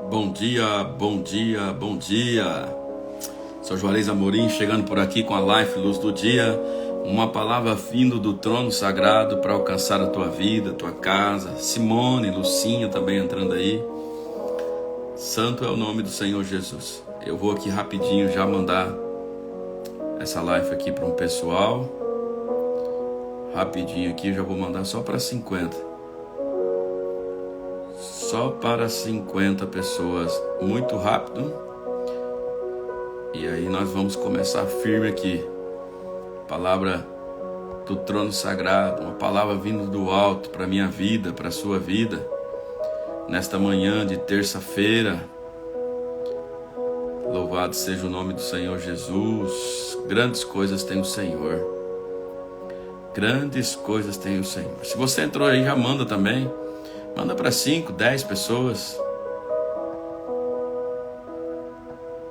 Bom dia, bom dia, bom dia. Sou Juarez Amorim, chegando por aqui com a Life Luz do Dia, uma palavra vindo do trono sagrado para alcançar a tua vida, a tua casa. Simone, Lucinha também entrando aí. Santo é o nome do Senhor Jesus. Eu vou aqui rapidinho já mandar essa live aqui para um pessoal. Rapidinho aqui, já vou mandar só para 50. Só para 50 pessoas, muito rápido. E aí nós vamos começar firme aqui. Palavra do trono sagrado, uma palavra vindo do alto para minha vida, para a sua vida. Nesta manhã de terça-feira. Louvado seja o nome do Senhor Jesus. Grandes coisas tem o Senhor. Grandes coisas tem o Senhor. Se você entrou aí, já manda também. Manda para 5, 10 pessoas.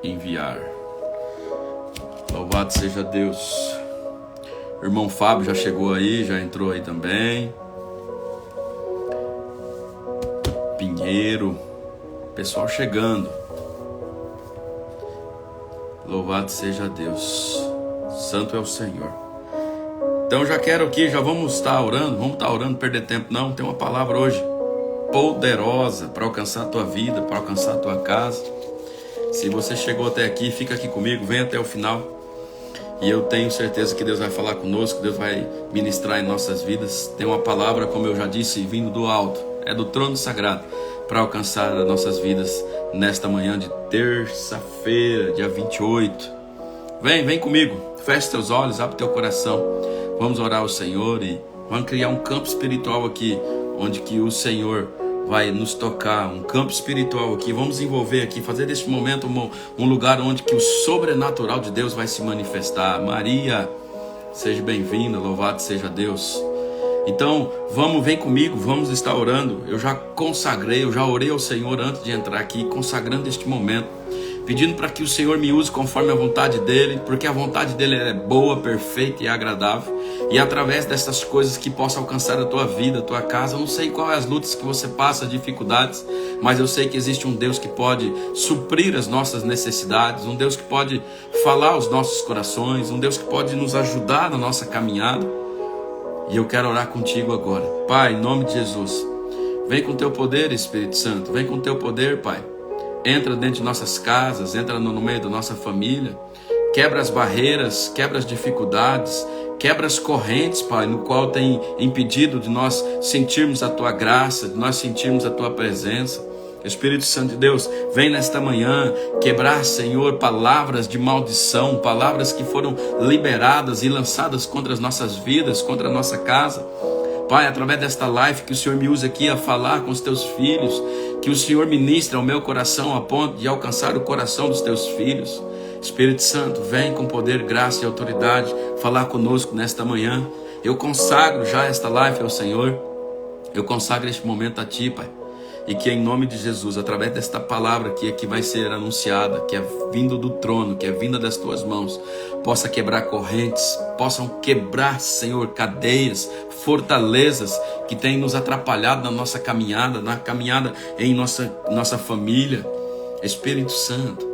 Enviar. Louvado seja Deus. O irmão Fábio já chegou aí, já entrou aí também. Pinheiro. Pessoal chegando. Louvado seja Deus. Santo é o Senhor. Então já quero aqui, já vamos estar orando. Vamos estar orando, perder tempo não. Tem uma palavra hoje poderosa para alcançar a tua vida, para alcançar a tua casa. Se você chegou até aqui, fica aqui comigo, vem até o final. E eu tenho certeza que Deus vai falar conosco, Deus vai ministrar em nossas vidas. Tem uma palavra, como eu já disse, vindo do alto, é do trono sagrado, para alcançar as nossas vidas nesta manhã de terça-feira, dia 28. Vem comigo, feche teus olhos, abre teu coração. Vamos orar ao Senhor e vamos criar um campo espiritual aqui, onde que o Senhor vai nos tocar, um campo espiritual aqui. Vamos envolver aqui, fazer deste momento um lugar onde que o sobrenatural de Deus vai se manifestar. Maria, seja bem-vinda, louvado seja Deus. Então, vem comigo, vamos estar orando. Eu já consagrei, eu já orei ao Senhor antes de entrar aqui, consagrando este momento, pedindo para que o Senhor me use conforme a vontade dEle, porque a vontade dEle é boa, perfeita e agradável. E através dessas coisas que possa alcançar a tua vida, a tua casa. Eu não sei quais as lutas que você passa, dificuldades, mas eu sei que existe um Deus que pode suprir as nossas necessidades, um Deus que pode falar aos nossos corações, um Deus que pode nos ajudar na nossa caminhada. E eu quero orar contigo agora. Pai, em nome de Jesus, vem com teu poder, Espírito Santo, vem com teu poder, Pai. Entra dentro de nossas casas, entra no meio da nossa família, quebra as barreiras, quebra as dificuldades, quebra as correntes, Pai, no qual tem impedido de nós sentirmos a Tua graça, de nós sentirmos a Tua presença. Espírito Santo de Deus, vem nesta manhã quebrar, Senhor, palavras de maldição, palavras que foram liberadas e lançadas contra as nossas vidas, contra a nossa casa. Pai, através desta live, que o Senhor me use aqui a falar com os Teus filhos, que o Senhor ministre ao meu coração a ponto de alcançar o coração dos Teus filhos. Espírito Santo, vem com poder, graça e autoridade falar conosco nesta manhã. Eu consagro já esta live ao Senhor. Eu consagro este momento a Ti, Pai. E que em nome de Jesus, através desta palavra que aqui vai ser anunciada, que é vindo do trono, que é vinda das Tuas mãos, possa quebrar correntes, possam quebrar, Senhor, cadeias, fortalezas que têm nos atrapalhado na nossa caminhada, na caminhada em nossa família. Espírito Santo,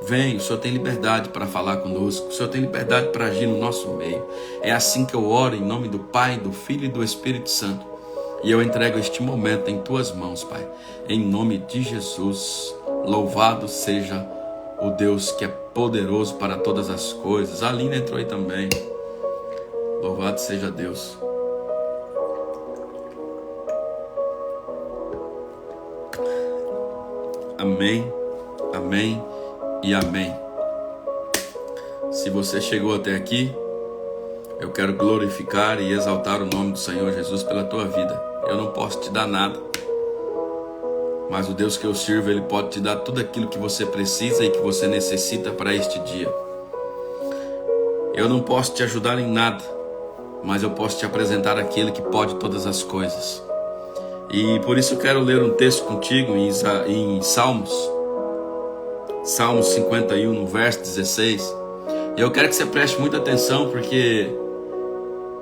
vem, o Senhor tem liberdade para falar conosco, o Senhor tem liberdade para agir no nosso meio. É assim que eu oro em nome do Pai, do Filho e do Espírito Santo. E eu entrego este momento em Tuas mãos, Pai. Em nome de Jesus, louvado seja o Deus que é poderoso para todas as coisas. A Aline entrou aí também. Louvado seja Deus. Amém, amém e amém. Se você chegou até aqui, eu quero glorificar e exaltar o nome do Senhor Jesus pela tua vida. Eu não posso te dar nada, mas o Deus que eu sirvo, Ele pode te dar tudo aquilo que você precisa e que você necessita para este dia. Eu não posso te ajudar em nada, mas eu posso te apresentar aquele que pode todas as coisas. E por isso eu quero ler um texto contigo em Salmos 51, no verso 16. E eu quero que você preste muita atenção, porque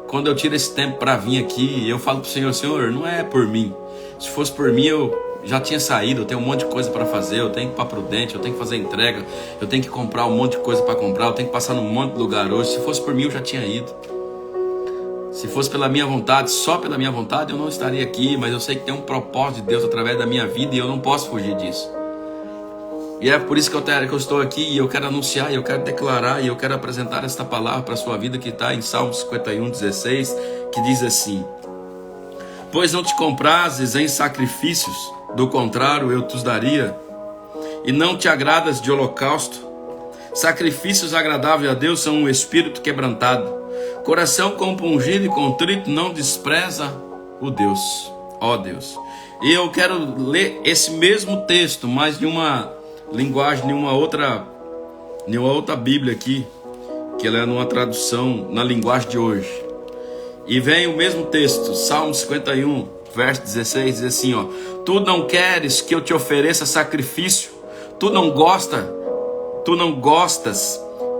quando eu tiro esse tempo para vir aqui, eu falo para o Senhor: Senhor, não é por mim. Se fosse por mim, eu já tinha saído. Eu tenho um monte de coisa para fazer. Eu tenho que ir para Prudente, eu tenho que fazer entrega, eu tenho que comprar um monte de coisa para comprar, eu tenho que passar num monte de lugar hoje. Se fosse por mim, eu já tinha ido. Se fosse pela minha vontade, só pela minha vontade, eu não estaria aqui. Mas eu sei que tem um propósito de Deus através da minha vida e eu não posso fugir disso. E é por isso que eu estou aqui, e eu quero anunciar, e eu quero declarar, e eu quero apresentar esta palavra para a sua vida, que está em Salmo 51, 16, que diz assim: pois não te comprases em sacrifícios, do contrário eu te os daria, e não te agradas de holocausto. Sacrifícios agradáveis a Deus são um espírito quebrantado, coração compungido e contrito não despreza o Deus, ó Deus. E eu quero ler esse mesmo texto, mas de uma linguagem, de uma outra Bíblia aqui, que ela é numa tradução na linguagem de hoje. E vem o mesmo texto, Salmo 51, verso 16, diz assim, ó: tu não queres que eu te ofereça sacrifício, tu não gostas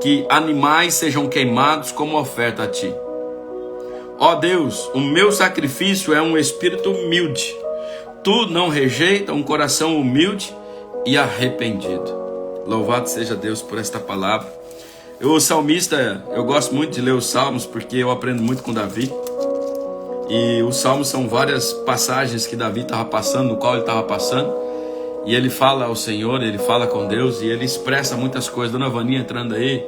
que animais sejam queimados como oferta a ti. Ó Deus, o meu sacrifício é um espírito humilde, tu não rejeita um coração humilde e arrependido. Louvado seja Deus por esta palavra. O salmista, eu gosto muito de ler os salmos, porque eu aprendo muito com Davi. E os salmos são várias passagens que Davi estava passando, no qual ele estava passando, e ele fala ao Senhor, ele fala com Deus, e ele expressa muitas coisas. Dona Vaninha entrando aí,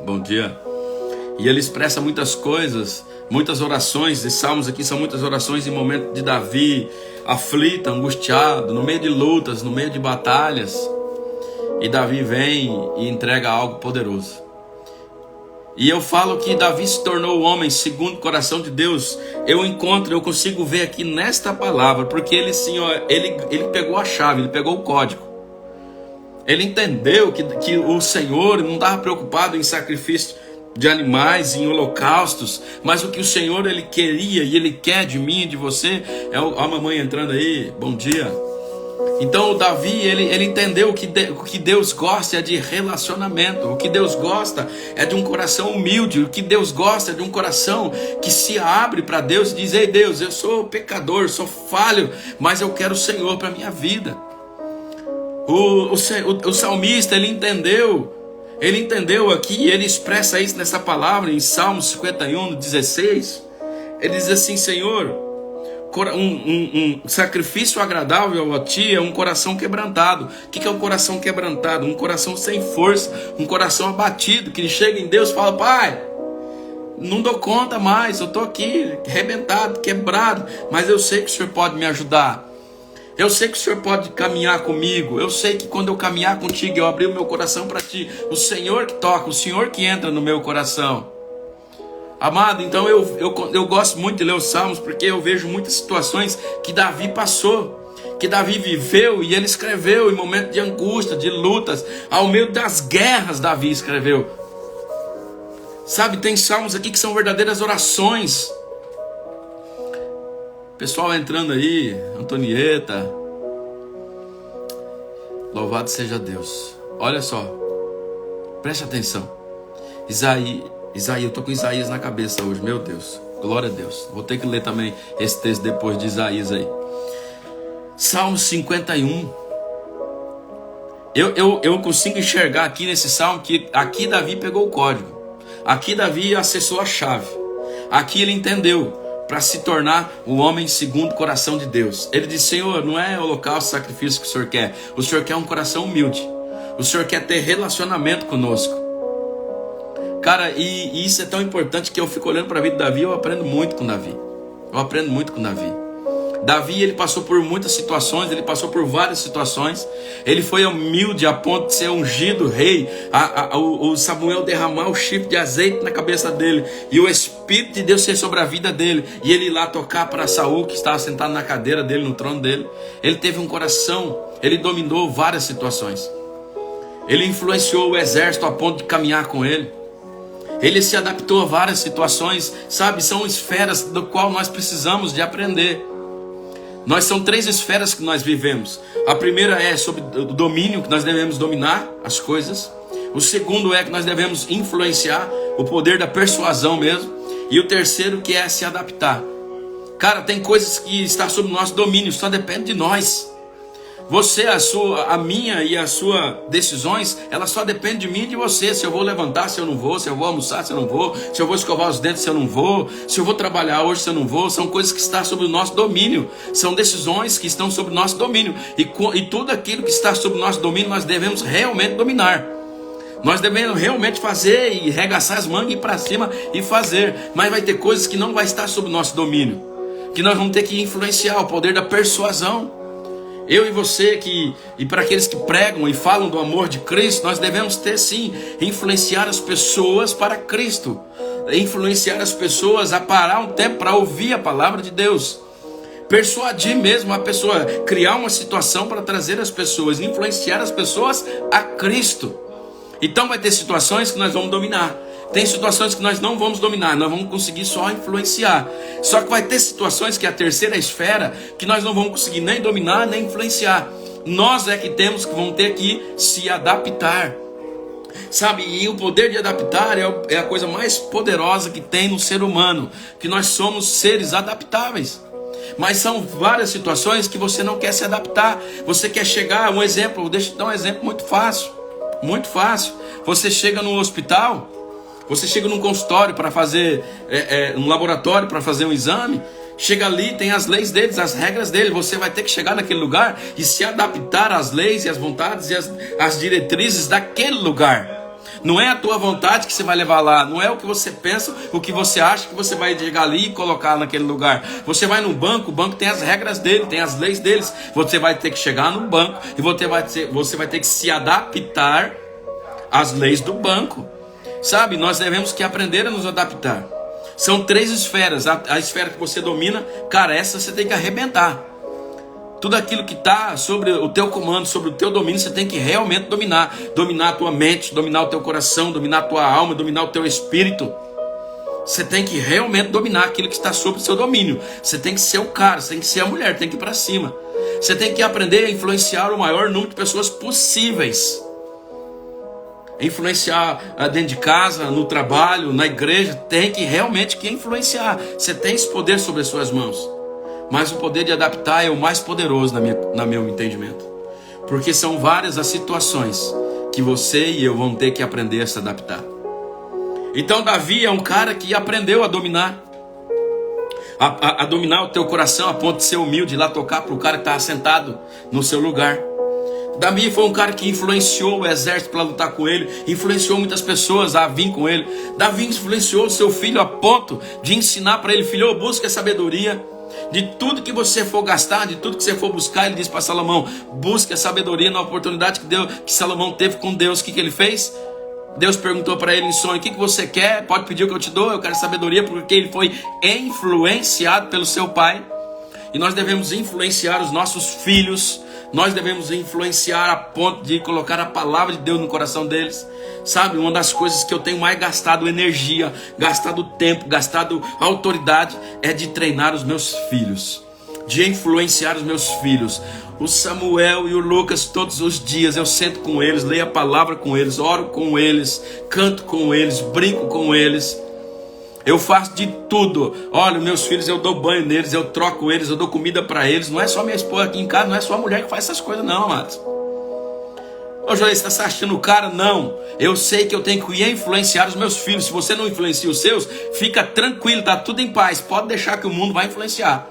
bom dia. E ele expressa muitas coisas, muitas orações. Esses salmos aqui são muitas orações em momento de Davi aflito, angustiado, no meio de lutas, no meio de batalhas. E Davi vem e entrega algo poderoso. E eu falo que Davi se tornou o homem segundo o coração de Deus. Eu consigo ver aqui nesta palavra, porque ele sim, ó, ele pegou a chave, ele pegou o código. Ele entendeu que o Senhor não estava preocupado em sacrifício de animais, em holocaustos, mas o que o Senhor ele queria e ele quer de mim e de você a mamãe entrando aí, bom dia. Então o Davi, ele entendeu que o que Deus gosta é de relacionamento. O que Deus gosta é de um coração humilde. O que Deus gosta é de um coração que se abre para Deus e diz: ei Deus, eu sou pecador, sou falho, mas eu quero o Senhor para a minha vida. O salmista, ele entendeu aqui, ele expressa isso nessa palavra em Salmo 51, 16. Ele diz assim: Senhor, um sacrifício agradável a ti é um coração quebrantado. O que é um coração quebrantado? Um coração sem força, um coração abatido, que chega em Deus e fala: Pai, não dou conta mais, eu estou aqui arrebentado, quebrado, mas eu sei que o Senhor pode me ajudar. Eu sei que o Senhor pode caminhar comigo. Eu sei que quando eu caminhar contigo, eu abrir o meu coração para ti. O Senhor que toca, o Senhor que entra no meu coração. Amado, então eu gosto muito de ler os Salmos, porque eu vejo muitas situações que Davi passou, que Davi viveu, e ele escreveu em momentos de angústia, de lutas, ao meio das guerras Davi escreveu. Sabe, tem salmos aqui que são verdadeiras orações. Pessoal entrando aí, Antonieta, louvado seja Deus. Olha só, preste atenção. Isaías, eu tô com Isaías na cabeça hoje, meu Deus, glória a Deus. Vou ter que ler também esse texto depois de Isaías aí. Salmo 51. Eu consigo enxergar aqui nesse salmo que aqui Davi pegou o código. Aqui Davi acessou a chave. Aqui ele entendeu, para se tornar o homem segundo o coração de Deus. Ele disse: Senhor, não é holocausto, sacrifício que o Senhor quer. O Senhor quer um coração humilde. O Senhor quer ter relacionamento conosco. Cara, e isso é tão importante que eu fico olhando para a vida de Davi, eu aprendo muito com Davi. Davi, ele passou por muitas situações, ele passou por várias situações. Ele foi humilde a ponto de ser ungido rei. O Samuel derramar o chifre de azeite na cabeça dele, e o Espírito de Deus ser sobre a vida dele, e ele ir lá tocar para Saul, que estava sentado na cadeira dele, no trono dele. Ele teve um coração, ele dominou várias situações. Ele influenciou o exército a ponto de caminhar com ele. Ele se adaptou a várias situações, sabe? São esferas do qual nós precisamos de aprender. Nós são 3 esferas que nós vivemos. A primeira é sobre o domínio, que nós devemos dominar as coisas. O segundo é que nós devemos influenciar, o poder da persuasão mesmo. E o terceiro que é se adaptar. Cara, tem coisas que estão sob o nosso domínio, só depende de nós. Você, a minha e as suas decisões, elas só dependem de mim e de você. Se eu vou levantar, se eu não vou, se eu vou almoçar, se eu não vou, se eu vou escovar os dentes, se eu não vou, se eu vou trabalhar hoje, se eu não vou. São coisas que estão sob o nosso domínio. São decisões que estão sob o nosso domínio. E tudo aquilo que está sob o nosso domínio, nós devemos realmente dominar. Nós devemos realmente fazer e regaçar as mangas e ir para cima e fazer. Mas vai ter coisas que não vai estar sob o nosso domínio, que nós vamos ter que influenciar, o poder da persuasão. Eu e você, e para aqueles que pregam e falam do amor de Cristo, nós devemos ter sim, influenciar as pessoas para Cristo. Influenciar as pessoas a parar um tempo para ouvir a palavra de Deus. Persuadir mesmo a pessoa, criar uma situação para trazer as pessoas, influenciar as pessoas a Cristo. Então vai ter situações que nós vamos dominar. Tem situações que nós não vamos dominar, nós vamos conseguir só influenciar. Só que vai ter situações que é a terceira esfera, que nós não vamos conseguir nem dominar, nem influenciar. Nós é que vamos ter que se adaptar. Sabe, e o poder de adaptar é a coisa mais poderosa que tem no ser humano. Que nós somos seres adaptáveis. Mas são várias situações que você não quer se adaptar. Você quer chegar, um exemplo, deixa eu dar um exemplo muito fácil. Muito fácil. Você chega no hospital, você chega num consultório para fazer, um laboratório para fazer um exame. Chega ali, tem as leis deles, as regras deles. Você vai ter que chegar naquele lugar e se adaptar às leis e às vontades e às diretrizes daquele lugar. Não é a tua vontade que você vai levar lá. Não é o que você pensa, o que você acha que você vai chegar ali e colocar naquele lugar. Você vai no banco, o banco tem as regras dele, tem as leis deles. Você vai ter que chegar no banco e você vai ter que se adaptar às leis do banco. Sabe, nós devemos que aprender a nos adaptar. São 3 esferas. A esfera que você domina, cara, essa você tem que arrebentar. Tudo aquilo que está sobre o teu comando, sobre o teu domínio, você tem que realmente dominar. Dominar a tua mente, dominar o teu coração, dominar a tua alma, dominar o teu espírito. Você tem que realmente dominar aquilo que está sob o seu domínio. Você tem que ser o cara, você tem que ser a mulher, tem que ir para cima. Você tem que aprender a influenciar o maior número de pessoas possíveis. Influenciar dentro de casa, no trabalho, na igreja. Tem que realmente influenciar. Você tem esse poder sobre as suas mãos. Mas o poder de adaptar é o mais poderoso na meu entendimento. Porque são várias as situações que você e eu vamos ter que aprender a se adaptar. Então Davi é um cara que aprendeu a dominar. A dominar o teu coração a ponto de ser humilde, lá tocar para o cara que está sentado no seu lugar. Davi foi um cara que influenciou o exército para lutar com ele, influenciou muitas pessoas a vir com ele. Davi influenciou o seu filho a ponto de ensinar para ele: filho, busca sabedoria. De tudo que você for gastar, de tudo que você for buscar, ele disse para Salomão: busque a sabedoria. Na oportunidade que Salomão teve com Deus, o que ele fez? Deus perguntou para ele em sonho: o que você quer? Pode pedir o que eu te dou. Eu quero sabedoria, porque ele foi influenciado pelo seu pai. E nós devemos influenciar os nossos filhos. Nós devemos influenciar a ponto de colocar a palavra de Deus no coração deles. Sabe, uma das coisas que eu tenho mais gastado energia, gastado tempo, gastado autoridade, é de treinar os meus filhos, de influenciar os meus filhos. O Samuel e o Lucas, todos os dias eu sento com eles, leio a palavra com eles, oro com eles, canto com eles, brinco com eles. Eu faço de tudo. Olha, meus filhos, eu dou banho neles, eu troco eles, eu dou comida para eles. Não é só minha esposa aqui em casa, não é só a mulher que faz essas coisas não, amados. Ô Joel, você está se achando o cara? Não. Eu sei que eu tenho que influenciar os meus filhos. Se você não influencia os seus, fica tranquilo, tá tudo em paz. Pode deixar que o mundo vai influenciar.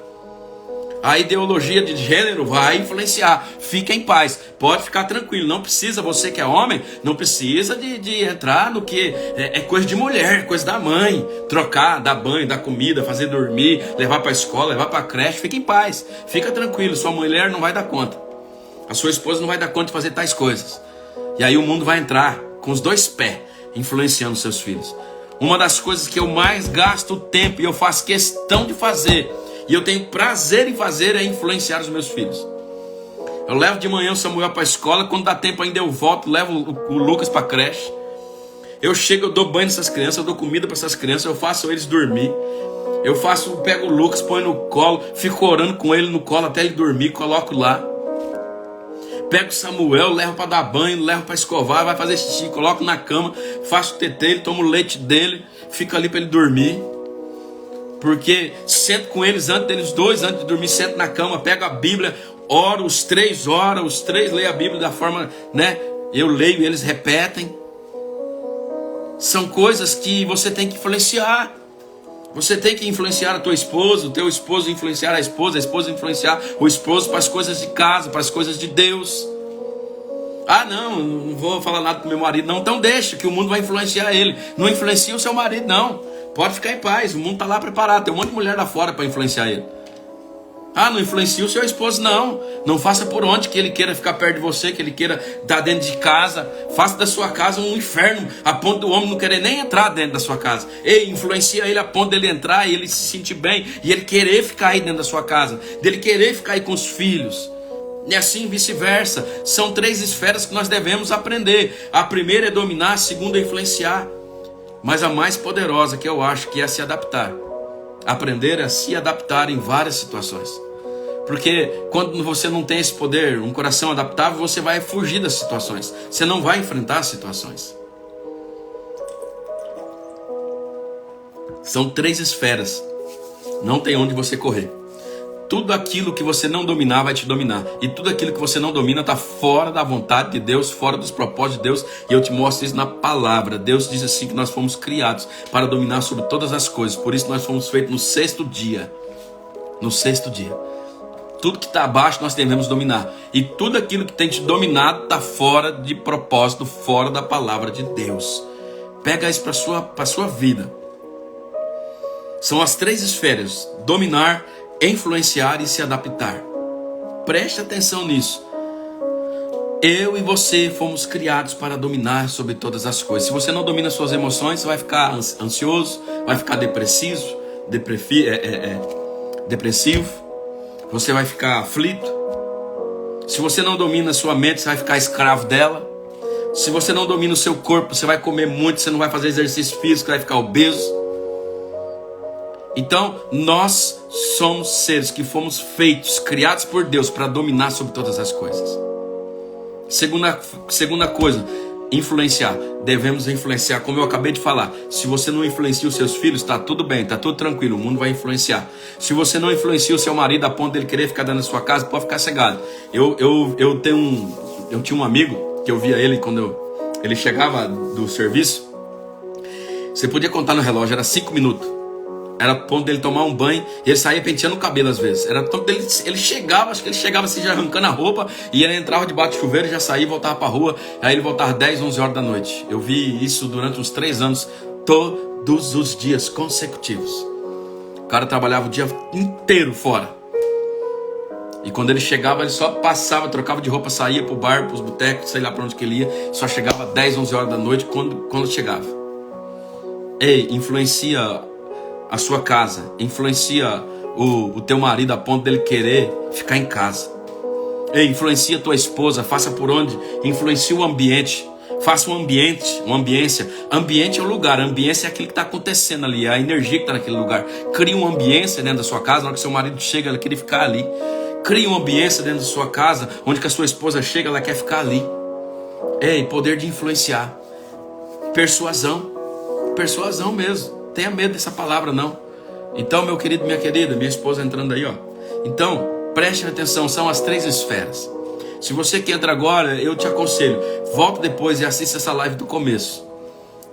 A ideologia de gênero vai influenciar. Fica em paz, pode ficar tranquilo. Não precisa, você que é homem, não precisa de entrar no que é coisa de mulher, coisa da mãe. Trocar, dar banho, dar comida, fazer dormir, levar para a escola, levar para a creche. Fica em paz, fica tranquilo. Sua mulher não vai dar conta, a sua esposa não vai dar conta de fazer tais coisas. E aí o mundo vai entrar com os 2 pés, influenciando seus filhos. Uma das coisas que eu mais gasto tempo e eu faço questão de fazer, e eu tenho prazer em fazer, é influenciar os meus filhos. Eu levo de manhã o Samuel para a escola, quando dá tempo ainda eu volto, levo o Lucas para a creche. Eu chego, eu dou banho nessas crianças, eu dou comida para essas crianças, eu faço eles dormir. Pego o Lucas, põe no colo, fico orando com ele no colo até ele dormir, coloco lá. Pego o Samuel, levo para dar banho, levo para escovar, vai fazer xixi, coloco na cama, faço o tetê, ele tomo o leite dele, fico ali para ele dormir. Porque sento com eles antes deles dois, antes de dormir, sento na cama, pego a Bíblia, oro, os três leem a Bíblia da forma, né? Eu leio, eles repetem. São coisas que você tem que influenciar. Você tem que influenciar a tua esposa, o teu esposo influenciar a esposa influenciar o esposo para as coisas de casa, para as coisas de Deus. Ah, não vou falar nada pro meu marido, não. Então deixa, que o mundo vai influenciar ele. Não influencia o seu marido, não. Pode ficar em paz, o mundo está lá preparado. Tem um monte de mulher lá fora para influenciar ele. Ah, não influencia o seu esposo, não. Não faça por onde que ele queira ficar perto de você, que ele queira estar dentro de casa. Faça da sua casa um inferno, a ponto do homem não querer nem entrar dentro da sua casa. Ei, influencia ele a ponto dele entrar e ele se sentir bem, e ele querer ficar aí dentro da sua casa, dele querer ficar aí com os filhos. E assim vice-versa. São 3 esferas que nós devemos aprender. A primeira é dominar, a segunda é influenciar. Mas a mais poderosa que eu acho que é se adaptar. Aprender a se adaptar em várias situações. Porque quando você não tem esse poder, um coração adaptável, você vai fugir das situações. Você não vai enfrentar as situações. São 3 esferas. Não tem onde você correr. Tudo aquilo que você não dominar vai te dominar. E tudo aquilo que você não domina está fora da vontade de Deus, fora dos propósitos de Deus. E eu te mostro isso na palavra. Deus diz assim que nós fomos criados para dominar sobre todas as coisas. Por isso nós fomos feitos no 6º dia. No 6º dia. Tudo que está abaixo nós devemos dominar. E tudo aquilo que tem te dominado está fora de propósito, fora da palavra de Deus. Pega isso para a sua vida. São as 3 esferas. Dominar, influenciar e se adaptar. Preste atenção nisso. Eu e você fomos criados para dominar sobre todas as coisas. Se você não domina suas emoções, você vai ficar ansioso, vai ficar depressivo, você vai ficar aflito. Se você não domina sua mente, você vai ficar escravo dela. Se você não domina o seu corpo, você vai comer muito, você não vai fazer exercício físico, vai ficar obeso. Então, nós somos seres que fomos feitos, criados por Deus para dominar sobre todas as coisas. Segunda coisa, influenciar. Devemos influenciar, como eu acabei de falar. Se você não influencia os seus filhos, está tudo bem, está tudo tranquilo, o mundo vai influenciar. Se você não influencia o seu marido a ponto dele querer ficar dentro da sua casa, pode ficar cegado. Eu tinha um amigo, que eu via ele quando ele chegava do serviço. Você podia contar no relógio, era 5 minutos. Era ponto dele tomar um banho, e ele saía penteando o cabelo às vezes. Era ponto dele, ele chegava, acho que ele chegava assim já arrancando a roupa, e ele entrava debaixo do chuveiro, já saía e voltava para a rua. Aí ele voltava 10, 11 horas da noite. Eu vi isso durante uns 3 anos, todos os dias consecutivos. O cara trabalhava o dia inteiro fora. E quando ele chegava, ele só passava, trocava de roupa, saía para o bar, para os botecos, sei lá para onde que ele ia. Só chegava 10, 11 horas da noite quando chegava. Ei, influencia a sua casa, influencia o teu marido a ponto dele querer ficar em casa. Ei, influencia a tua esposa, faça por onde, influencia o ambiente, faça uma ambiência. Ambiente é o lugar, a ambiência é aquilo que está acontecendo ali, é a energia que está naquele lugar. Cria uma ambiência dentro da sua casa, na hora que seu marido chega, ela quer ficar ali. Cria uma ambiência dentro da sua casa, onde que a sua esposa chega, ela quer ficar ali. Ei, poder de influenciar. Persuasão mesmo. Tenha medo dessa palavra, não. Então, meu querido, minha querida, minha esposa entrando aí, ó. Então, preste atenção, são as 3 esferas. Se você que entra agora, eu te aconselho, volta depois e assista essa live do começo.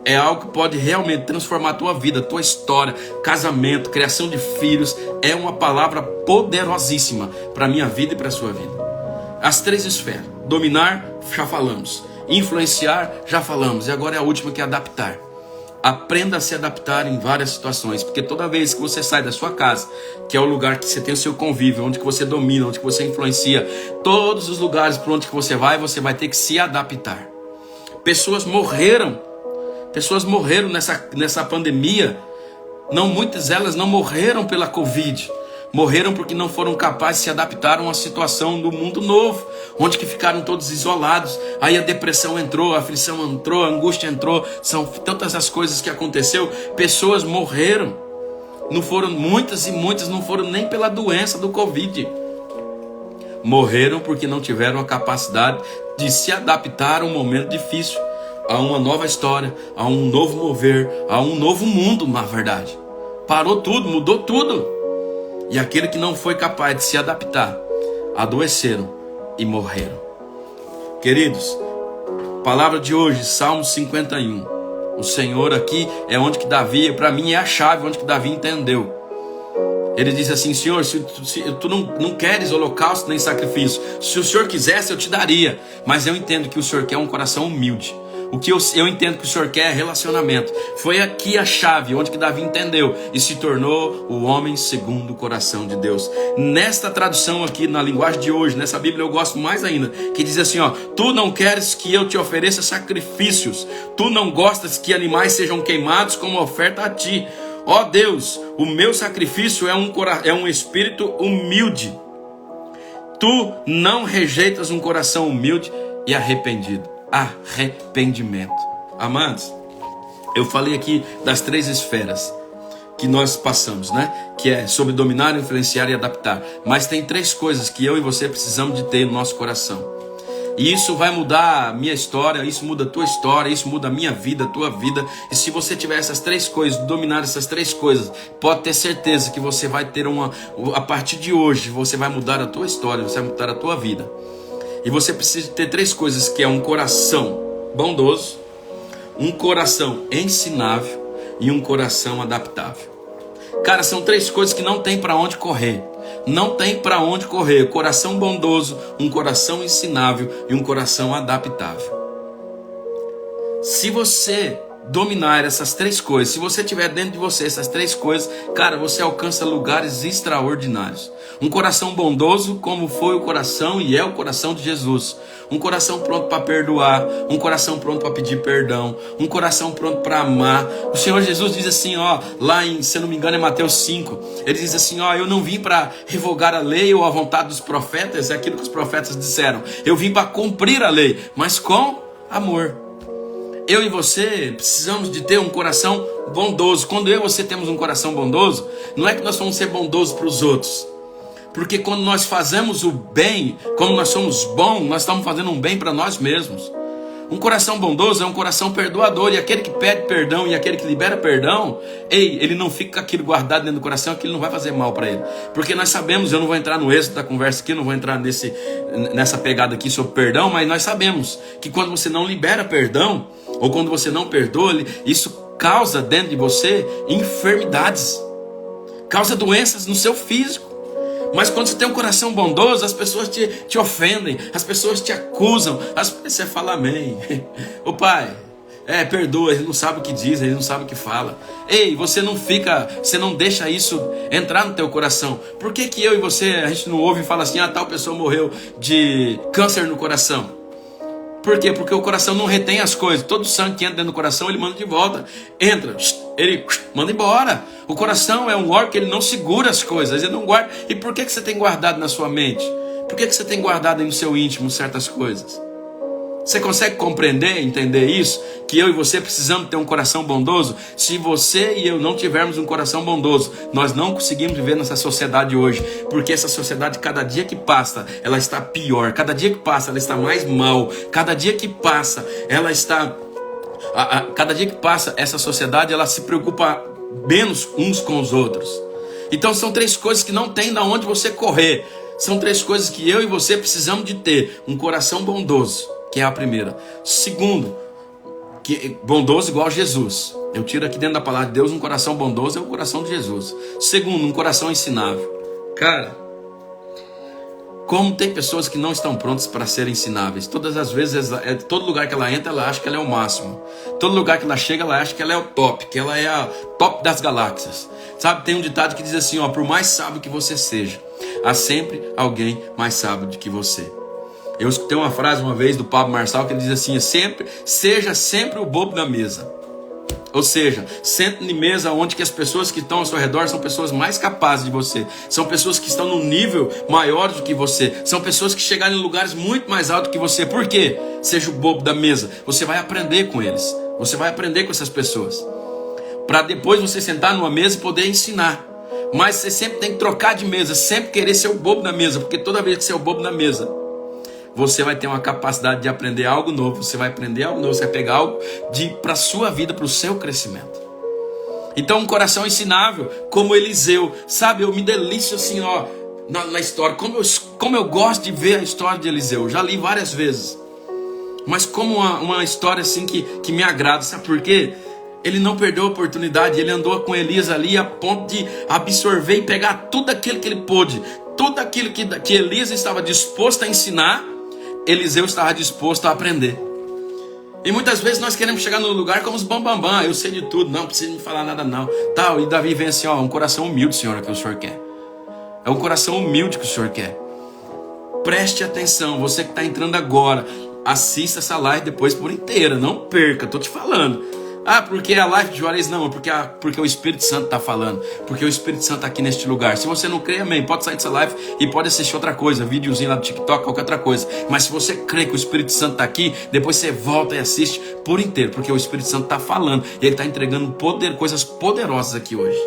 É algo que pode realmente transformar a tua vida, a tua história, casamento, criação de filhos. É uma palavra poderosíssima para a minha vida e para a sua vida. As 3 esferas. Dominar, já falamos. Influenciar, já falamos. E agora é a última, que é adaptar. Aprenda a se adaptar em várias situações, porque toda vez que você sai da sua casa, que é o lugar que você tem o seu convívio, onde que você domina, onde que você influencia, todos os lugares por onde que você vai ter que se adaptar. Pessoas morreram nessa pandemia. Não, muitas delas não morreram pela Covid. Morreram porque não foram capazes de se adaptar a uma situação do mundo novo, onde que ficaram todos isolados. Aí a depressão entrou, a aflição entrou, a angústia entrou. São tantas as coisas que aconteceu. Pessoas morreram Não foram muitas e muitas, não foram nem pela doença do Covid. Morreram porque não tiveram a capacidade de se adaptar a um momento difícil, a uma nova história, a um novo mover, a um novo mundo, na verdade. Parou tudo, mudou tudo. E aquele que não foi capaz de se adaptar, adoeceram e morreram. Queridos, palavra de hoje, Salmo 51. O Senhor aqui é onde que Davi, para mim é a chave, onde que Davi entendeu. Ele diz assim: Senhor, se tu não queres holocausto nem sacrifício, se o Senhor quisesse eu te daria, mas eu entendo que o Senhor quer um coração humilde. O que eu entendo que o Senhor quer é relacionamento. Foi aqui a chave, onde que Davi entendeu e se tornou o homem segundo o coração de Deus. Nesta tradução aqui, na linguagem de hoje, nessa Bíblia eu gosto mais ainda, que diz assim, ó: tu não queres que eu te ofereça sacrifícios, tu não gostas que animais sejam queimados como oferta a ti. Ó Deus, o meu sacrifício é um espírito humilde. Tu não rejeitas um coração humilde e arrependido. Arrependimento. Amados, eu falei aqui das 3 esferas que nós passamos, né? Que é sobre dominar, influenciar e adaptar. Mas tem 3 coisas que eu e você precisamos de ter no nosso coração. E isso vai mudar a minha história, isso muda a tua história, isso muda a minha vida, a tua vida. E se você tiver essas 3 coisas, dominar essas 3 coisas, pode ter certeza que você vai ter a partir de hoje, você vai mudar a tua história, você vai mudar a tua vida. E você precisa ter 3 coisas, que é um coração bondoso, um coração ensinável e um coração adaptável. Cara, são 3 coisas que não tem para onde correr. Não tem para onde correr. Coração bondoso, um coração ensinável e um coração adaptável. Se você dominar essas 3 coisas, se você tiver dentro de você essas 3 coisas, cara, você alcança lugares extraordinários. Um coração bondoso, como foi o coração e é o coração de Jesus. Um coração pronto para perdoar, um coração pronto para pedir perdão, um coração pronto para amar. O Senhor Jesus diz assim, ó, lá em, se eu não me engano, é Mateus 5. Ele diz assim, ó: eu não vim para revogar a lei ou a vontade dos profetas, é aquilo que os profetas disseram. Eu vim para cumprir a lei, mas com amor. Eu e você precisamos de ter um coração bondoso. Quando eu e você temos um coração bondoso, não é que nós vamos ser bondosos para os outros. Porque quando nós fazemos o bem, quando nós somos bons, nós estamos fazendo um bem para nós mesmos. Um coração bondoso é um coração perdoador. E aquele que pede perdão e aquele que libera perdão, ele não fica aquilo guardado dentro do coração, aquilo não vai fazer mal para ele. Porque nós sabemos, eu não vou entrar no êxito da conversa aqui, não vou entrar nessa pegada aqui sobre perdão, mas nós sabemos que quando você não libera perdão, ou quando você não perdoa, isso causa dentro de você enfermidades, causa doenças no seu físico. Mas quando você tem um coração bondoso, as pessoas te ofendem, as pessoas te acusam, você fala amém. Ô pai, perdoa, ele não sabe o que diz, ele não sabe o que fala. Você não deixa isso entrar no teu coração. Por que eu e você, a gente não ouve e fala assim, tal pessoa morreu de câncer no coração? Por quê? Porque o coração não retém as coisas. Todo o sangue que entra dentro do coração, ele manda de volta. Entra, ele manda embora. O coração é um órgão que ele não segura as coisas, ele não guarda. E por que você tem guardado na sua mente? Por que você tem guardado aí no seu íntimo certas coisas? Você consegue compreender, entender isso? Que eu e você precisamos ter um coração bondoso? Se você e eu não tivermos um coração bondoso, nós não conseguimos viver nessa sociedade hoje. Porque essa sociedade, cada dia que passa, ela está pior. Cada dia que passa, ela está mais mal. Cada dia que passa, ela está... Cada dia que passa, essa sociedade, ela se preocupa menos uns com os outros. Então são 3 coisas que não tem de onde você correr. São 3 coisas que eu e você precisamos de ter. Um coração bondoso, que é a primeira. Segundo, bondoso igual a Jesus. Eu tiro aqui dentro da palavra de Deus, um coração bondoso é o coração de Jesus. Segundo, um coração ensinável. Cara, como tem pessoas que não estão prontas para serem ensináveis. Todas as vezes, todo lugar que ela entra, ela acha que ela é o máximo. Todo lugar que ela chega, ela acha que ela é o top, que ela é a top das galáxias. Sabe, tem um ditado que diz assim, ó: por mais sábio que você seja, há sempre alguém mais sábio do que você. Eu escutei uma frase uma vez do Pablo Marçal que ele diz assim: seja sempre o bobo da mesa. Ou seja, sente em mesa onde que as pessoas que estão ao seu redor são pessoas mais capazes de você. São pessoas que estão num nível maior do que você. São pessoas que chegaram em lugares muito mais altos que você. Por quê? Seja o bobo da mesa. Você vai aprender com eles. Você vai aprender com essas pessoas. para depois você sentar numa mesa e poder ensinar. Mas você sempre tem que trocar de mesa, sempre querer ser o bobo na mesa, porque toda vez que você é o bobo na mesa, você vai ter uma capacidade de aprender algo novo, você vai aprender algo novo, você vai pegar algo para a sua vida, para o seu crescimento. Então um coração ensinável, como Eliseu, sabe, eu me delicio assim, ó, na história, como eu gosto de ver a história de Eliseu, já li várias vezes, mas como uma história assim que me agrada, sabe por quê? Ele não perdeu a oportunidade, ele andou com Elias ali a ponto de absorver e pegar tudo aquilo que ele pôde, tudo aquilo que Elias estava disposto a ensinar, Eliseu estava disposto a aprender. E muitas vezes nós queremos chegar no lugar como os bambambam, eu sei de tudo, não precisa me falar nada não, tal. E Davi vem assim, ó, um coração humilde, Senhor, que o Senhor quer. É um coração humilde que o Senhor quer. Preste atenção, você que está entrando agora, assista essa live depois por inteira, não perca, estou te falando. Ah, porque é a live de Juarez? Não, porque o Espírito Santo está falando, porque o Espírito Santo está aqui neste lugar. Se você não crê, amém, pode sair dessa live e pode assistir outra coisa, videozinho lá do TikTok, qualquer outra coisa. Mas se você crê que o Espírito Santo está aqui, depois você volta e assiste por inteiro, porque o Espírito Santo está falando e ele está entregando coisas poderosas aqui hoje.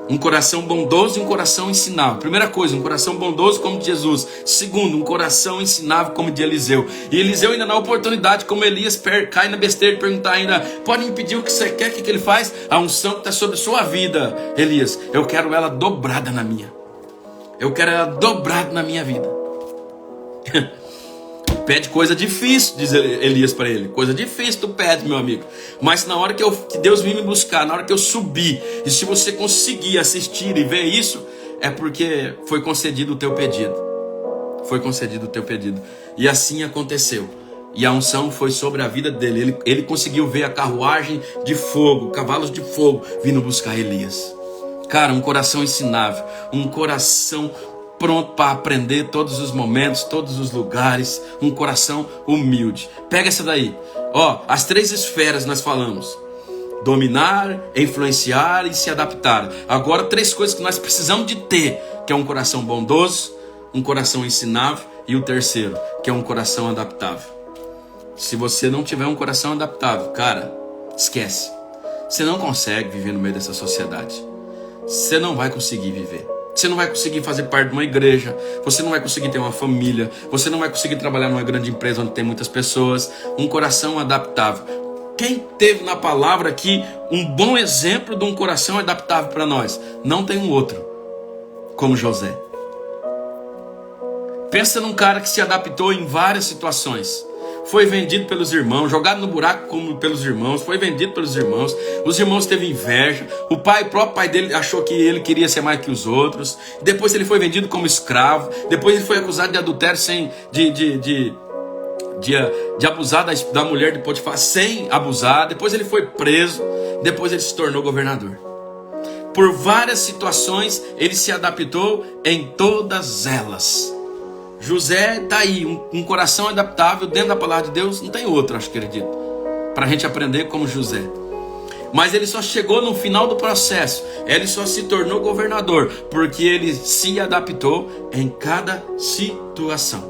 Um coração bondoso e um coração ensinável. Primeira coisa, um coração bondoso como de Jesus. Segundo, um coração ensinável como de Eliseu. E Eliseu ainda na oportunidade, como Elias, cai na besteira de perguntar ainda, pode me pedir o que você quer, o que ele faz? A unção que está sobre sua vida, Elias, eu quero ela dobrada na minha. Eu quero ela dobrada na minha vida. Pede coisa difícil, diz Elias para ele. Coisa difícil tu pede, meu amigo. Mas na hora que Deus vir me buscar, na hora que eu subir, e se você conseguir assistir e ver isso, é porque foi concedido o teu pedido. Foi concedido o teu pedido. E assim aconteceu. E a unção foi sobre a vida dele. Ele conseguiu ver a carruagem de fogo, cavalos de fogo, vindo buscar Elias. Cara, um coração ensinável, um coração pronto para aprender todos os momentos, todos os lugares, um coração humilde. Pega essa daí, ó, as 3 esferas nós falamos: dominar, influenciar e se adaptar. Agora 3 coisas que nós precisamos de ter, que é um coração bondoso, um coração ensinável e o terceiro, que é um coração adaptável. Se você não tiver um coração adaptável, cara, esquece. Você não consegue viver no meio dessa sociedade. Você não vai conseguir viver. Você não vai conseguir fazer parte de uma igreja, você não vai conseguir ter uma família, você não vai conseguir trabalhar numa grande empresa onde tem muitas pessoas. Um coração adaptável. Quem teve na palavra aqui um bom exemplo de um coração adaptável para nós? Não tem um outro como José. Pensa num cara que se adaptou em várias situações. Foi vendido pelos irmãos, jogado no buraco como pelos irmãos, foi vendido pelos irmãos, os irmãos teve inveja, o próprio pai dele achou que ele queria ser mais que os outros, depois ele foi vendido como escravo, depois ele foi acusado de adultério de abusar da mulher de Potifar sem abusar, depois ele foi preso, depois ele se tornou governador. Por várias situações ele se adaptou em todas elas. José está aí, um coração adaptável dentro da palavra de Deus, não tem outro, acho que acredito, para a gente aprender como José. Mas ele só chegou no final do processo, ele só se tornou governador, porque ele se adaptou em cada situação.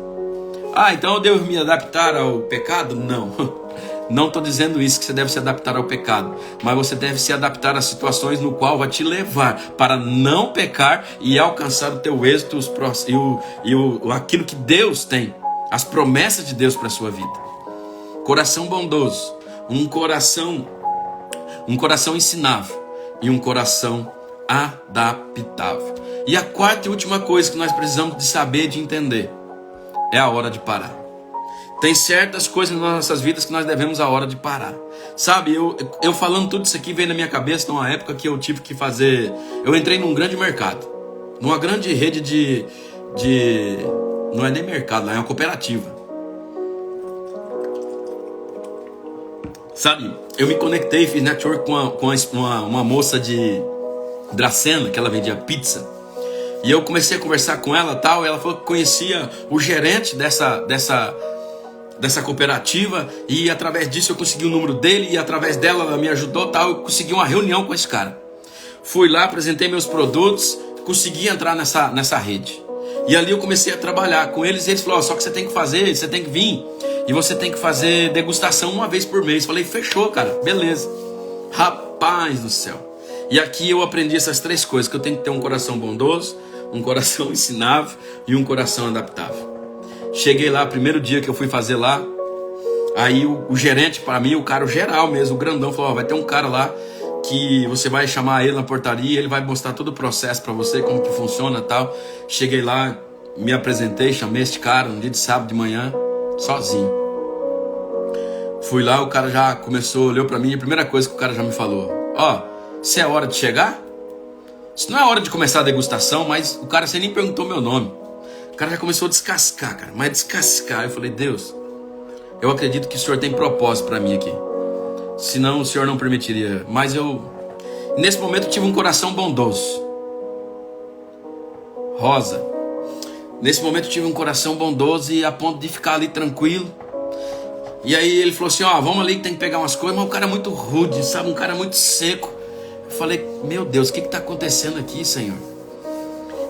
Ah, então eu devo me adaptar ao pecado? Não. Não estou dizendo isso, que você deve se adaptar ao pecado, mas você deve se adaptar às situações no qual vai te levar para não pecar e alcançar o teu êxito aquilo que Deus tem, as promessas de Deus para a sua vida. Coração bondoso, um coração ensinável e um coração adaptável. E a quarta e última coisa que nós precisamos de saber, de entender, é a hora de parar. Tem certas coisas nas nossas vidas que nós devemos a hora de parar. Sabe, eu falando tudo isso aqui veio na minha cabeça numa época que eu tive que fazer. Eu entrei num grande mercado, numa grande rede de não é nem mercado, lá é uma cooperativa. Sabe, eu me conectei, fiz network com uma moça de Dracena, que ela vendia pizza. E eu comecei a conversar com ela tal, e ela falou que conhecia o gerente dessa cooperativa, e através disso eu consegui o número dele, e através dela ela me ajudou tal, eu consegui uma reunião com esse cara. Fui lá, apresentei meus produtos, consegui entrar nessa rede. E ali eu comecei a trabalhar com eles, e eles falaram, só que você tem que vir, e você tem que fazer degustação uma vez por mês. Falei, fechou, cara, beleza. Rapaz, Rapaz do céu. E aqui eu aprendi essas 3 coisas, que eu tenho que ter um coração bondoso, um coração ensinável e um coração adaptável. Cheguei lá, primeiro dia que eu fui fazer lá, aí o gerente, para mim, o cara o geral mesmo, o grandão, falou, vai ter um cara lá que você vai chamar ele na portaria, ele vai mostrar todo o processo para você, como que funciona e tal. Cheguei lá, me apresentei, chamei este cara no dia de sábado de manhã, sozinho. Fui lá, o cara já começou, olhou para mim, a primeira coisa que o cara já me falou, se é hora de chegar? Isso não é hora de começar a degustação, mas o cara, você nem perguntou meu nome. O cara já começou a descascar, cara, mas descascar. Eu falei, Deus, eu acredito que o Senhor tem propósito para mim aqui. Senão o Senhor não permitiria. Mas nesse momento, tive um coração bondoso. Rosa. Nesse momento, tive um coração bondoso e a ponto de ficar ali tranquilo. E aí ele falou assim, vamos ali que tem que pegar umas coisas. Mas o cara é muito rude, sabe? Um cara muito seco. Eu falei, meu Deus, o que está acontecendo aqui, Senhor?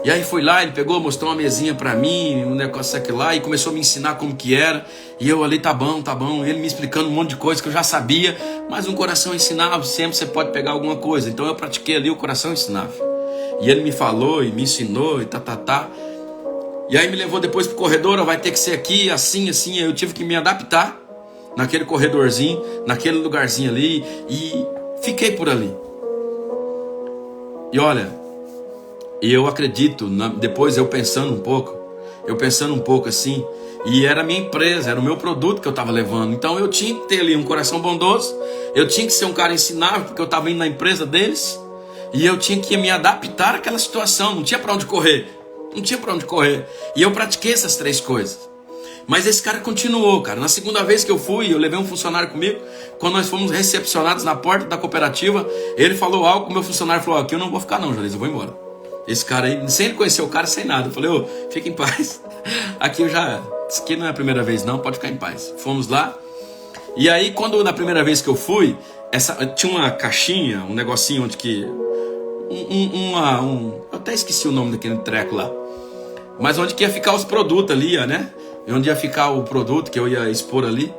E aí foi lá, ele pegou, mostrou uma mesinha pra mim, um negócio aqui lá, e começou a me ensinar como que era. E eu ali, tá bom. Ele me explicando um monte de coisa que eu já sabia, mas um coração ensinável, sempre você pode pegar alguma coisa. Então eu pratiquei ali o coração ensinável. E ele me falou e me ensinou e tá. E aí me levou depois pro corredor, vai ter que ser aqui, assim. Eu tive que me adaptar naquele corredorzinho, naquele lugarzinho ali, e fiquei por ali. E olha, e eu acredito, depois eu pensando um pouco assim, e era a minha empresa, era o meu produto que eu estava levando. Então eu tinha que ter ali um coração bondoso, eu tinha que ser um cara ensinável, porque eu estava indo na empresa deles, e eu tinha que me adaptar àquela situação, não tinha para onde correr. E eu pratiquei essas 3 coisas. Mas esse cara continuou, cara. Na segunda vez que eu fui, eu levei um funcionário comigo. Quando nós fomos recepcionados na porta da cooperativa, ele falou algo, o meu funcionário falou, aqui eu não vou ficar não, Jones, eu vou embora. Esse cara aí, sem ele conhecer o cara, sem nada. Eu falei, fica em paz. Aqui isso aqui não é a primeira vez não, pode ficar em paz. Fomos lá. E aí, na primeira vez que eu fui, tinha uma caixinha, um negocinho onde que... eu até esqueci o nome daquele treco lá. Mas onde que ia ficar os produtos ali, né? Onde ia ficar o produto que eu ia expor ali.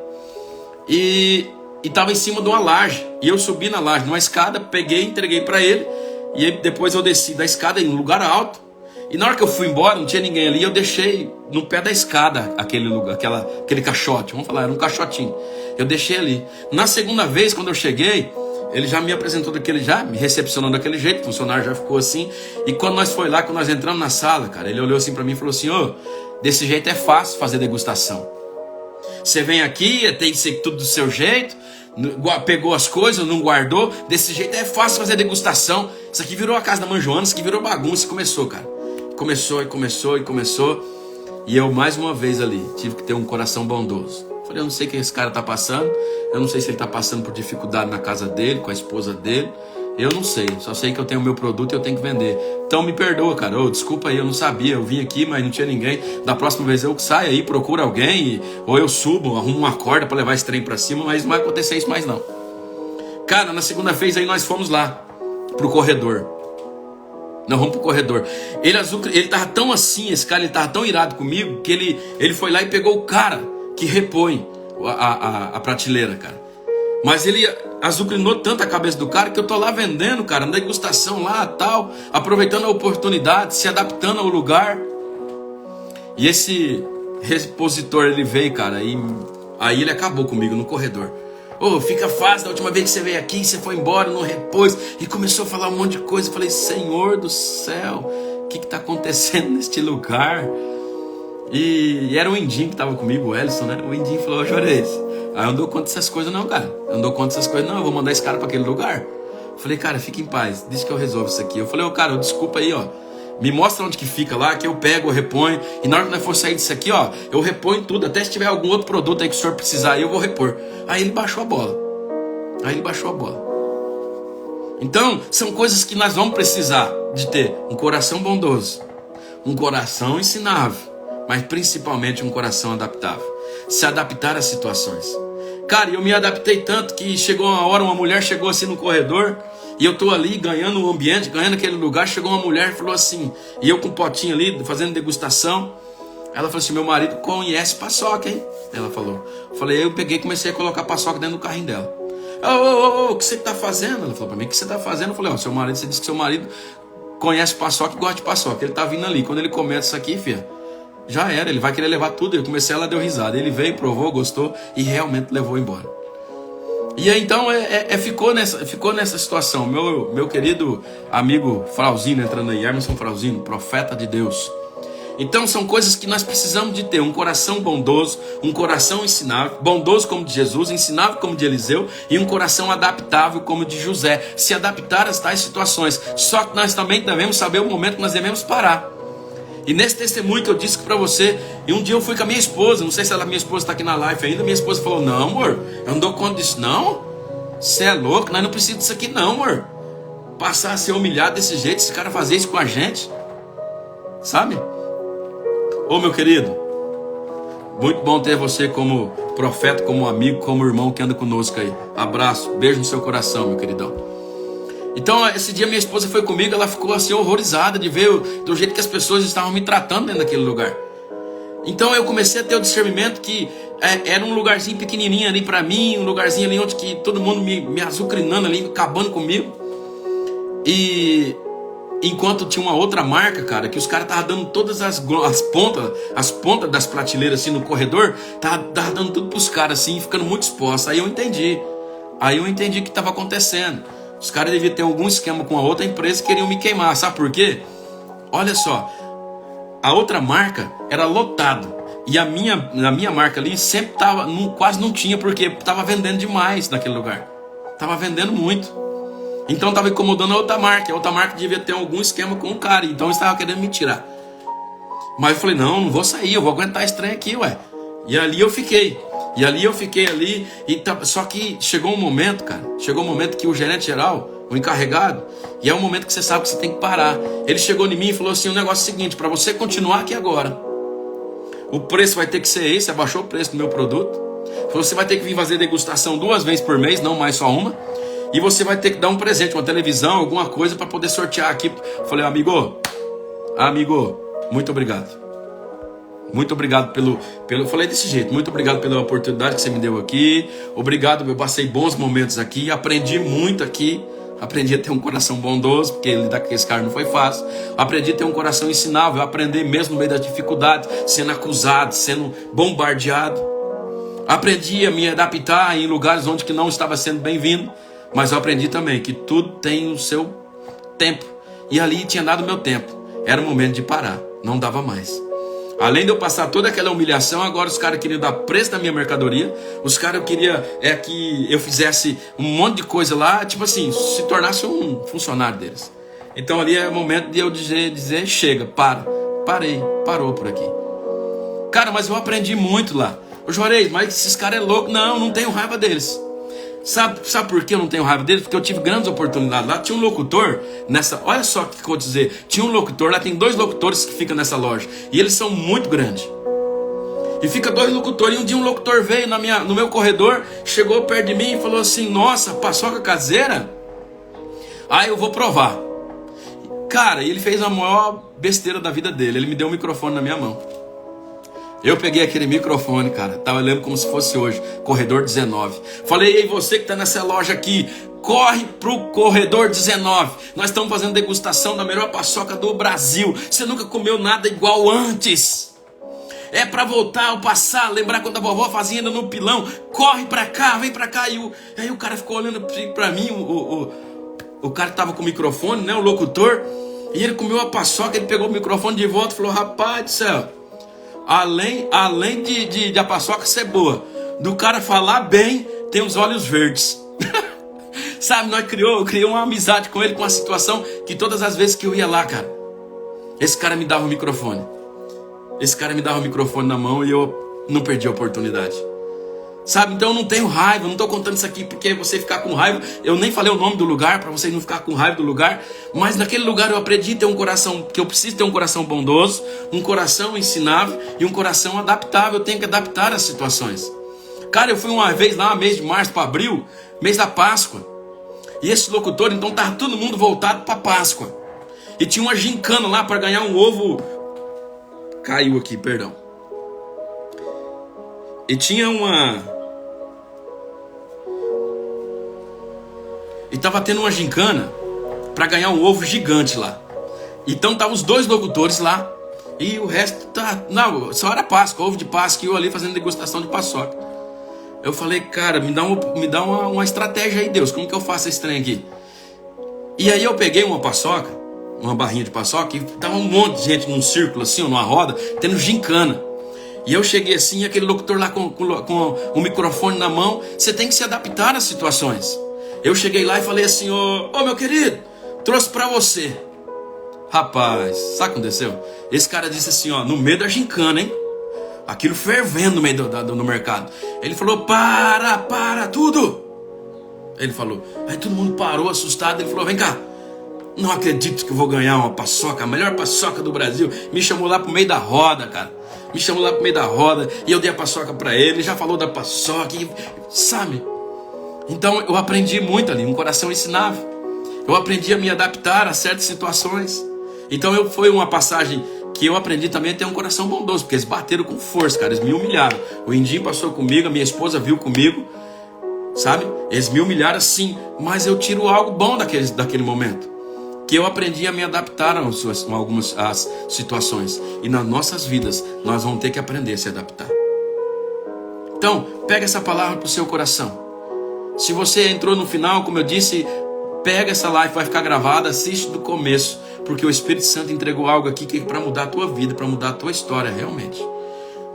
E tava em cima de uma laje. E eu subi na laje, numa escada, peguei, entreguei para ele. E aí, depois eu desci da escada em um lugar alto. E na hora que eu fui embora, não tinha ninguém ali, eu deixei no pé da escada aquele lugar, aquele caixote. Vamos falar, era um caixotinho. Eu deixei ali. Na segunda vez, quando eu cheguei, ele já me apresentou me recepcionou daquele jeito, o funcionário já ficou assim. E quando nós entramos na sala, cara, ele olhou assim para mim e falou assim, desse jeito é fácil fazer degustação. Você vem aqui, tem que ser tudo do seu jeito, pegou as coisas, não guardou, desse jeito é fácil fazer degustação. Isso aqui virou a casa da mãe Joana, isso aqui virou bagunça. E começou, cara. Começou. E eu, mais uma vez ali, tive que ter um coração bondoso. Falei, eu não sei o que esse cara tá passando, eu não sei se ele tá passando por dificuldade na casa dele, com a esposa dele. Eu não sei, só sei que eu tenho o meu produto e eu tenho que vender. Então me perdoa, cara, desculpa aí, eu não sabia, eu vim aqui, mas não tinha ninguém. Da próxima vez eu saio aí, procuro alguém, ou eu subo, arrumo uma corda para levar esse trem para cima, mas não vai acontecer isso mais não. Cara, na segunda vez aí nós fomos lá, pro corredor. Nós vamos pro corredor. Ele tava tão assim, esse cara, ele tava tão irado comigo, que ele foi lá e pegou o cara que repõe a prateleira, cara. Mas ele azucrinou tanto a cabeça do cara que eu tô lá vendendo, cara, na degustação lá, tal, aproveitando a oportunidade, se adaptando ao lugar. E esse repositor, ele veio, cara, e aí ele acabou comigo no corredor. Fica fácil, da última vez que você veio aqui, você foi embora, não repôs, e começou a falar um monte de coisa. Eu falei, Senhor do céu, o que tá acontecendo neste lugar? E era o Indinho que tava comigo, o Ellison, né? O Indinho falou, Juarez, eu não dou conta dessas coisas não, cara. Eu não dou conta dessas coisas não, eu vou mandar esse cara pra aquele lugar. Eu falei, cara, fica em paz, deixa que eu resolvo isso aqui. Eu falei, cara, desculpa aí, me mostra onde que fica lá, que eu pego, eu reponho. E na hora que nós for sair disso aqui, eu reponho tudo. Até se tiver algum outro produto aí que o senhor precisar, eu vou repor. Aí ele baixou a bola. Então, são coisas que nós vamos precisar de ter. Um coração bondoso, um coração ensinável, mas principalmente um coração adaptável. Se adaptar às situações. Cara, eu me adaptei tanto que chegou uma hora, uma mulher chegou assim no corredor, e eu tô ali ganhando o ambiente, ganhando aquele lugar. Chegou uma mulher e falou assim, e eu com um potinho ali, fazendo degustação. Ela falou assim, meu marido conhece paçoca, hein? Ela falou. Eu falei, eu peguei e comecei a colocar paçoca dentro do carrinho dela. O que você está fazendo? Ela falou para mim, o que você está fazendo? Eu falei, seu marido, você disse que seu marido conhece paçoca e gosta de paçoca. Ele está vindo ali. Quando ele começa isso aqui, filha, já era, ele vai querer levar tudo. Eu comecei, ela deu risada. Ele veio, provou, gostou e realmente levou embora. E aí então ficou nessa situação. Meu querido amigo Frauzino entrando aí, Emerson Frauzino, profeta de Deus. Então são coisas que nós precisamos de ter. Um coração bondoso, um coração ensinável, bondoso como de Jesus, ensinável como de Eliseu, e um coração adaptável como de José, se adaptar às tais situações. Só que nós também devemos saber o momento que nós devemos parar. E nesse testemunho que eu disse para você, e um dia eu fui com a minha esposa, não sei se minha esposa está aqui na live ainda, minha esposa falou, não amor, eu não dou conta disso não, você é louco, nós não precisamos disso aqui não amor, passar a ser humilhado desse jeito, esse cara fazer isso com a gente, sabe? Ô meu querido, muito bom ter você como profeta, como amigo, como irmão que anda conosco aí. Abraço, beijo no seu coração, meu queridão. Então esse dia minha esposa foi comigo, ela ficou assim horrorizada de ver do jeito que as pessoas estavam me tratando dentro daquele lugar. Então eu comecei a ter o discernimento que era um lugarzinho pequenininho ali pra mim, um lugarzinho ali onde que todo mundo me azucrinando ali, acabando comigo. E enquanto tinha uma outra marca, cara, que os caras estavam dando todas as pontas das prateleiras assim no corredor, tava dando tudo pros caras assim, ficando muito expostos. Aí eu entendi o que estava acontecendo. Os caras deviam ter algum esquema com a outra empresa que queriam me queimar, sabe por quê? Olha só, a outra marca era lotado e a minha marca ali sempre tava, quase não tinha, porque estava vendendo demais naquele lugar, tava vendendo muito. Então estava incomodando a outra marca devia ter algum esquema com o cara, então estava querendo me tirar. Mas eu falei, não vou sair, eu vou aguentar esse trem aqui, ué. E ali eu fiquei ali, só que chegou um momento, cara, que o gerente geral, o encarregado, e é um momento que você sabe que você tem que parar. Ele chegou em mim e falou assim, o negócio é o seguinte, para você continuar aqui agora, o preço vai ter que ser esse, abaixou o preço do meu produto, você vai ter que vir fazer degustação 2 vezes por mês, não mais só uma. E você vai ter que dar um presente, uma televisão, alguma coisa para poder sortear aqui. Falei, amigo, muito obrigado. Muito obrigado pelo. Falei desse jeito, muito obrigado pela oportunidade que você me deu aqui. Obrigado, eu passei bons momentos aqui, aprendi muito aqui. Aprendi a ter um coração bondoso, porque lidar com esse cara não foi fácil. Aprendi a ter um coração ensinável, aprender mesmo no meio das dificuldades, sendo acusado, sendo bombardeado. Aprendi a me adaptar em lugares onde que não estava sendo bem-vindo. Mas eu aprendi também que tudo tem o seu tempo. E ali tinha dado o meu tempo. Era o momento de parar. Não dava mais. Além de eu passar toda aquela humilhação, agora os caras queriam dar preço da minha mercadoria. Os caras queriam que eu fizesse um monte de coisa lá. Tipo assim, se tornasse um funcionário deles. Então ali é o momento de eu dizer chega, parou por aqui. Cara, mas eu aprendi muito lá. Eu chorei, mas esses caras é louco. Não tenho raiva deles. Sabe por que eu não tenho raiva deles? Porque eu tive grandes oportunidades. Lá tinha um locutor nessa. Olha só o que eu vou dizer. Tinha um locutor, lá tem 2 locutores que ficam nessa loja. E eles são muito grandes. E fica 2 locutores. E um dia um locutor veio no meu corredor, chegou perto de mim e falou assim: nossa, paçoca caseira? Ah, eu vou provar. Cara, ele fez a maior besteira da vida dele. Ele me deu um microfone na minha mão. Eu peguei aquele microfone, cara, tava lendo como se fosse hoje, corredor 19. Falei, ei, você que tá nessa loja aqui, corre pro corredor 19. Nós estamos fazendo degustação da melhor paçoca do Brasil. Você nunca comeu nada igual antes. É pra voltar ao passado, lembrar quando a vovó fazia ainda no pilão. Corre pra cá, vem pra cá. E aí o cara ficou olhando pra mim, o cara que tava com o microfone, né, o locutor. E ele comeu a paçoca, ele pegou o microfone de volta e falou, rapaz do céu. Além de a paçoca ser boa, do cara falar bem, tem os olhos verdes. Sabe, eu criei uma amizade com ele, com uma situação que todas as vezes que eu ia lá, cara, esse cara me dava o microfone. Esse cara me dava o microfone na mão e eu não perdi a oportunidade. Sabe, então eu não tenho raiva, não estou contando isso aqui porque você ficar com raiva. Eu nem falei o nome do lugar para você não ficar com raiva do lugar. Mas naquele lugar eu aprendi a ter um coração, que eu preciso ter um coração bondoso, um coração ensinável e um coração adaptável. Eu tenho que adaptar as situações. Cara, eu fui uma vez lá, mês de março para abril, mês da Páscoa. E esse locutor, então estava todo mundo voltado para Páscoa. E tinha uma gincana lá para ganhar um ovo. Caiu aqui, perdão. E tinha uma E tava tendo uma gincana para ganhar um ovo gigante lá. Então tá os 2 locutores lá. E o resto tá... Não, só era Páscoa, ovo de Páscoa. E eu ali fazendo degustação de paçoca. Eu falei, cara, me dá uma estratégia aí, Deus. Como que eu faço esse trem aqui? E aí eu peguei uma paçoca, uma barrinha de paçoca. E tava um monte de gente num círculo assim, numa roda, tendo gincana. E eu cheguei assim, aquele locutor lá com o microfone na mão. Você tem que se adaptar às situações. Eu cheguei lá e falei assim, ô meu querido, trouxe pra você. Rapaz, sabe o que aconteceu? Esse cara disse assim, ó, no meio da gincana, hein? Aquilo fervendo no meio do mercado. Ele falou, para tudo. Ele falou, aí todo mundo parou assustado. Ele falou, vem cá, não acredito que eu vou ganhar uma paçoca, a melhor paçoca do Brasil. Me chamou lá pro meio da roda, cara. Me chamou lá pro meio da roda e eu dei a paçoca pra ele. Ele já falou da paçoca, sabe? Então eu aprendi muito ali, um coração ensinável. Eu aprendi a me adaptar a certas situações. Então foi uma passagem que eu aprendi também a ter um coração bondoso, porque eles bateram com força, cara, eles me humilharam. O Indinho passou comigo, a minha esposa viu comigo, sabe? Eles me humilharam assim, mas eu tiro algo bom daquele momento. Que eu aprendi a me adaptar a algumas situações. E nas nossas vidas, nós vamos ter que aprender a se adaptar. Então, pega essa palavra para o seu coração. Se você entrou no final, como eu disse, pega essa live, vai ficar gravada, assiste do começo. Porque o Espírito Santo entregou algo aqui que é para mudar a tua vida, para mudar a tua história realmente.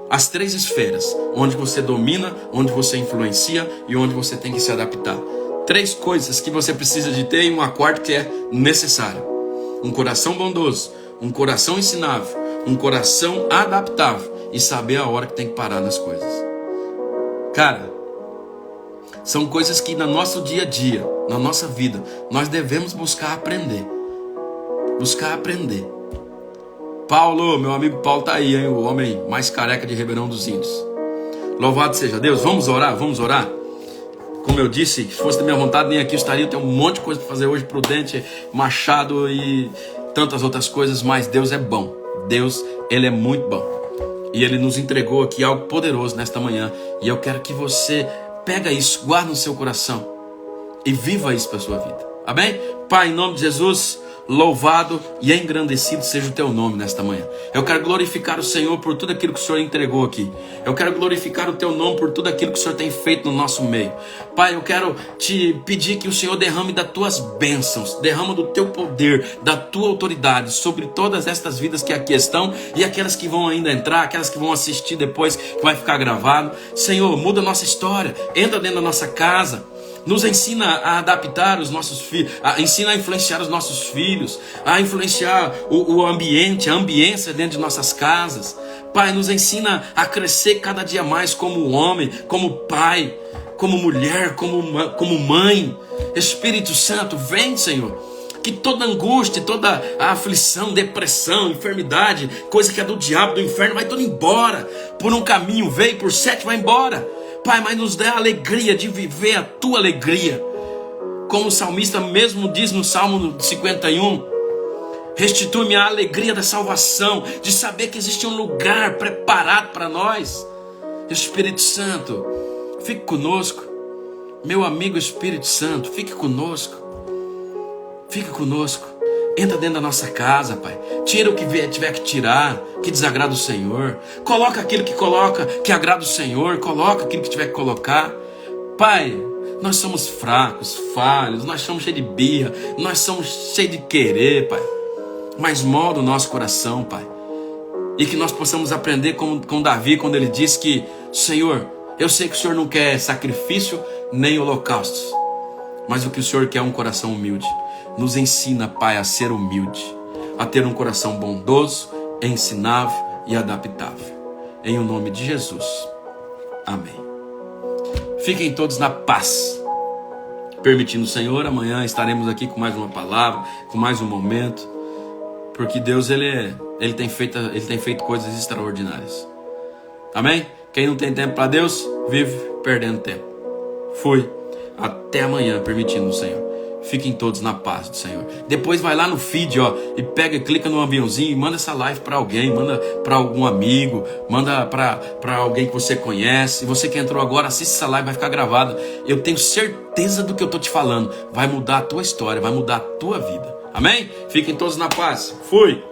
As 3 esferas, onde você domina, onde você influencia e onde você tem que se adaptar. 3 coisas que você precisa de ter e uma 4ª que é necessária. Um coração bondoso, um coração ensinável, um coração adaptável e saber a hora que tem que parar nas coisas. Cara, são coisas que no nosso dia a dia, na nossa vida, nós devemos buscar aprender. Buscar aprender. Paulo, meu amigo Paulo tá aí, hein? O homem mais careca de Ribeirão dos Índios. Louvado seja Deus. Vamos orar, vamos orar. Como eu disse, se fosse da minha vontade, nem aqui eu estaria. Eu tenho um monte de coisa para fazer hoje, prudente, machado e tantas outras coisas, mas Deus é bom. Deus, Ele é muito bom. E Ele nos entregou aqui algo poderoso nesta manhã. E eu quero que você pega isso, guarde no seu coração e viva isso para a sua vida. Amém? Pai, em nome de Jesus, louvado e engrandecido seja o teu nome nesta manhã. Eu quero glorificar o Senhor por tudo aquilo que o Senhor entregou aqui. Eu quero glorificar o teu nome por tudo aquilo que o Senhor tem feito no nosso meio. Pai, eu quero te pedir que o Senhor derrame das tuas bênçãos, derrama do teu poder, da tua autoridade sobre todas estas vidas que aqui estão e aquelas que vão ainda entrar, aquelas que vão assistir depois, que vai ficar gravado. Senhor, muda a nossa história, entra dentro da nossa casa. Nos ensina a adaptar os nossos filhos, ensina a influenciar os nossos filhos, a influenciar o ambiente, a ambiência dentro de nossas casas. Pai, nos ensina a crescer cada dia mais como homem, como pai, como mulher, como mãe. Espírito Santo, vem, Senhor. Que toda angústia, toda a aflição, depressão, enfermidade, coisa que é do diabo, do inferno, vai tudo embora. Por um caminho veio, por 7 vai embora. Pai, mas nos dê a alegria de viver a tua alegria. Como o salmista mesmo diz no Salmo 51, restitui-me a alegria da salvação, de saber que existe um lugar preparado para nós. Espírito Santo, fique conosco. Meu amigo Espírito Santo, fique conosco. Fique conosco. Entra dentro da nossa casa, Pai. Tira o que tiver que tirar, que desagrada o Senhor. Coloca aquilo que agrada o Senhor. Coloca aquilo que tiver que colocar. Pai, nós somos fracos, falhos. Nós somos cheios de birra. Nós somos cheios de querer, Pai. Mas molda o nosso coração, Pai. E que nós possamos aprender com Davi, quando ele disse que, Senhor, eu sei que o Senhor não quer sacrifício nem holocaustos. Mas o que o Senhor quer é um coração humilde. Nos ensina, Pai, a ser humilde, a ter um coração bondoso, ensinável e adaptável. Em o nome de Jesus. Amém. Fiquem todos na paz. Permitindo o Senhor, amanhã estaremos aqui com mais uma palavra, com mais um momento. Porque Deus, Ele tem feito coisas extraordinárias. Amém? Quem não tem tempo para Deus, vive perdendo tempo. Fui. Até amanhã, permitindo o Senhor. Fiquem todos na paz do Senhor. Depois vai lá no feed, ó, e pega, clica no aviãozinho e manda essa live para alguém, manda para algum amigo, manda para alguém que você conhece. Você que entrou agora, assiste essa live, vai ficar gravada. Eu tenho certeza do que eu tô te falando. Vai mudar a tua história, vai mudar a tua vida. Amém? Fiquem todos na paz. Fui!